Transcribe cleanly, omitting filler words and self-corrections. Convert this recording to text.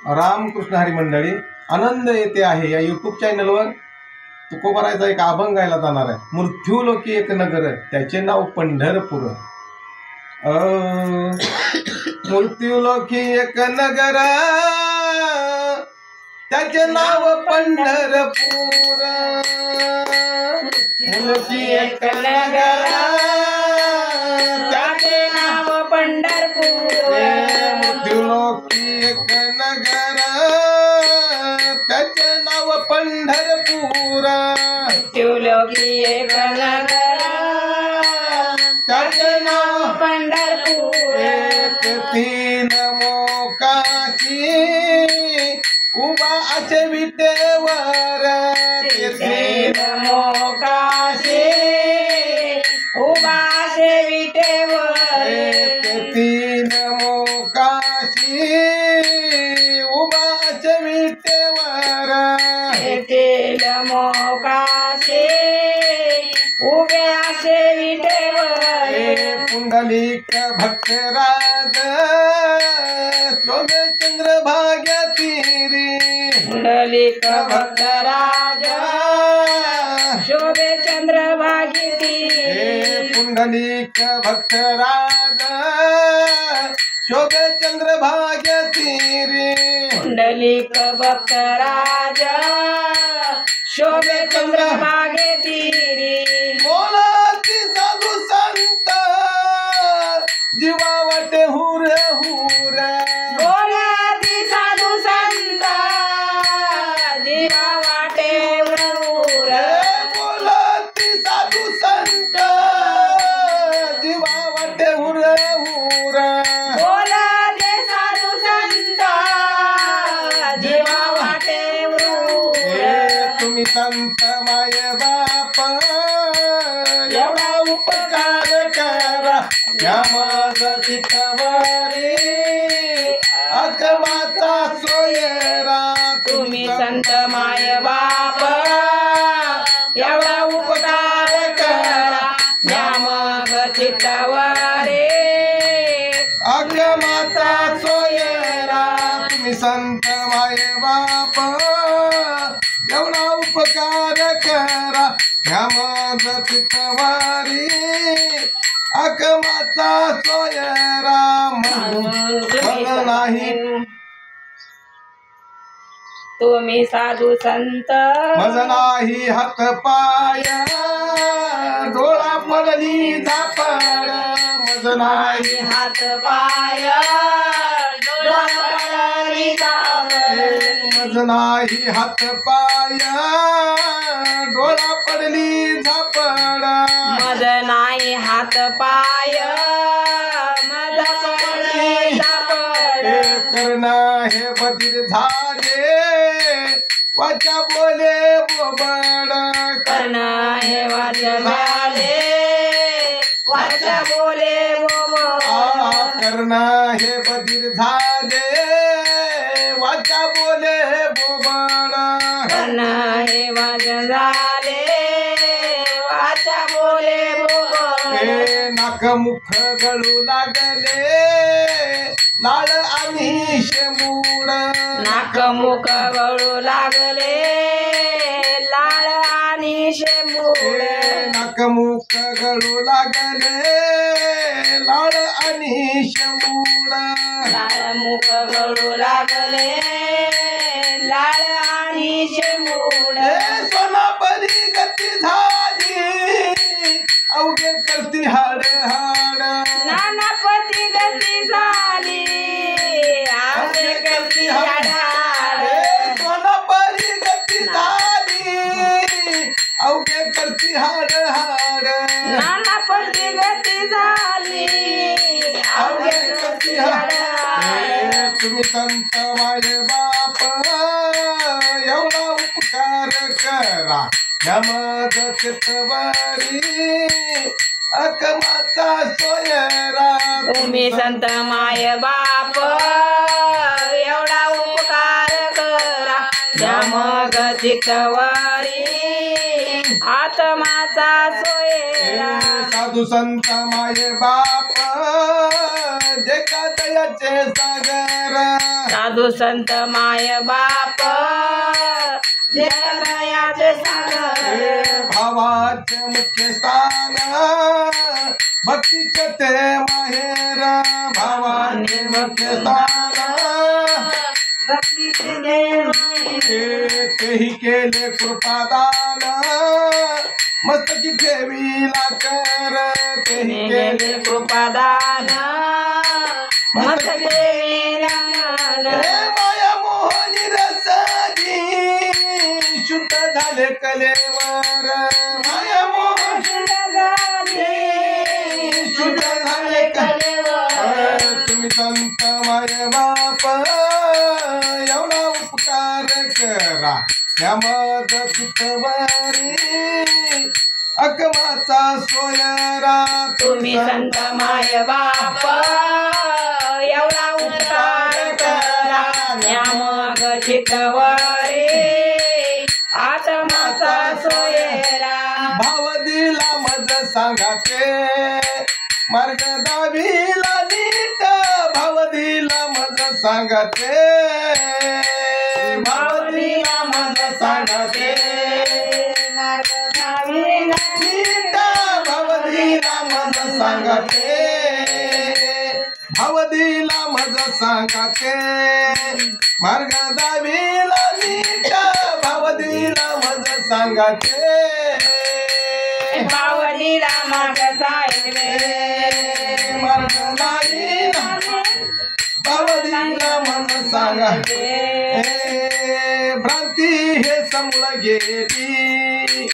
रामकृष्ण हरी मंडळी, आनंद येते आहे या यूट्यूब चॅनलवर तुकोबारायचा एक अभंग गायला जाणार आहे। मृत्यूलोकी एक नगर त्याचे नाव पंढरपूर। मृत्यूलोकी एक नगर त्याचे नाव पंढरपूर। मृत्यूलोकी एक नगर त्याचे नाव पंढरपूर। मृत्यूलोकी एक नगर त्याचे नाव पंढरपूर। मृत्यूलोकी एक नगर त्याचे नाव पंढरपूर। तीन मोकाची उभा असे विटेवर। तीन मोकाशी उभा असे विटेवर। तीन मोकाशी उभा असे विटेवर। तीन मोकाशी उभे असे विटेवर। पुंडलिक भक्तराज शोभे चंद्रभाग्या तीरी। पुंडलिक भक्तराज शोभे चंद्रभागी तीरी। पुंडलिक भक्तराज शोभे चंद्रभाग्या तीरी। पुंडलिक भक्तराज शोभे चंद्रभागे तीरी। बोलती साधू संत जीवा वाटे हुर हुर। बोलती साधू संत जीवा वाटे हुर। बोलती साधू संत जीवा वाटे हुर हुर। बोलते साधू संत जीवा वाटे हुर। तुम्ही संत माय बाप एवढा उपकार करा या माझा चितवारी अकमाचा सोयरा। तुम्ही संत माय बाप एवढा उपकार करा या मग चित्तावरे अकमाचा सोयरा। तुम्ही संत माय बाप एवढा उपकार करा ह्या माझा चितवारी अकमाचा सोयरा। म्हणून नाही तुम्ही साधू संत मज नाही हात पाय डोळा पडली झापड। मज नाही हात पाय डोळा पडली झापड। मज नाही हात पाय डोळा पडली झापड। मज नाही हात पाय मज पडली झापड। कर्ण हे बधीर झाले वाचा बोले बोबड। कर्ण हे वाचा झाले वाचा बोले बोबड। कर्ण हे बधीर झाले वाचा बोले बोबड। कर्ण हे वाचा झाले वाचा बोले बोबड। नाक मुख गळू लागले लाळ आणि शेमूड। नाक मुख गळू लागले लाळ आणि शेंबूड। नाक मुख गळू लागले लाळ आणि शेमूड। लाळ मुख गळू लागले लाळ आणि शेंबूड। सोनापरी गती झाली अवघे करती हाड हाड। नानापती गती झाली आगे करती हाडाड। सोनापरी गती झाली अवघे करती हाड हाड। नानापती गती झाली आगे करती हाडाड। तुम्ही संत माय बाप एवढा उपकार करा या माझा चितवारी अकमाचा सोयरा। तुम्ही संत माय बाप एवढा उपकार करा या मग चितवारी आत्माचा सोयरा। साधू संत माय बाप जे का दयाचे सागर साधू संत माय बाप दयाचे सागर भावाचे मुख्य स्थान भक्तीचे ते माहेर भावाचे मुख्य स्थान तेही केले कृपादान मस्तकी ठेवीला कर तेही केले कृपादान माया मोहनी रसादी शुद्ध झाले कलेवर माया मोहन शुद्ध झाले कलेवर तुम्ही संत माय बाप एवढा उपकार करा त्या मदतीवरी अकमाचा सोयरा तुम्ही संत माय बाप एवढा उपकार करा या मग चितवरी आत्माचा सोयरा भाव दिला मज सांगाते मार्ग दावीला नीट भाव दिला मज सांगाते भाव दिला मज सांगाते नीट भाव दिला मज सांगाते भाव दिला मज सांगाते मार्ग दावीला नीट भाव दिला मज सांगाते बावलीला माग साहेबे मार्ग दावीला भाव दिला मज सांगाते भ्रांती हे समूळ गेली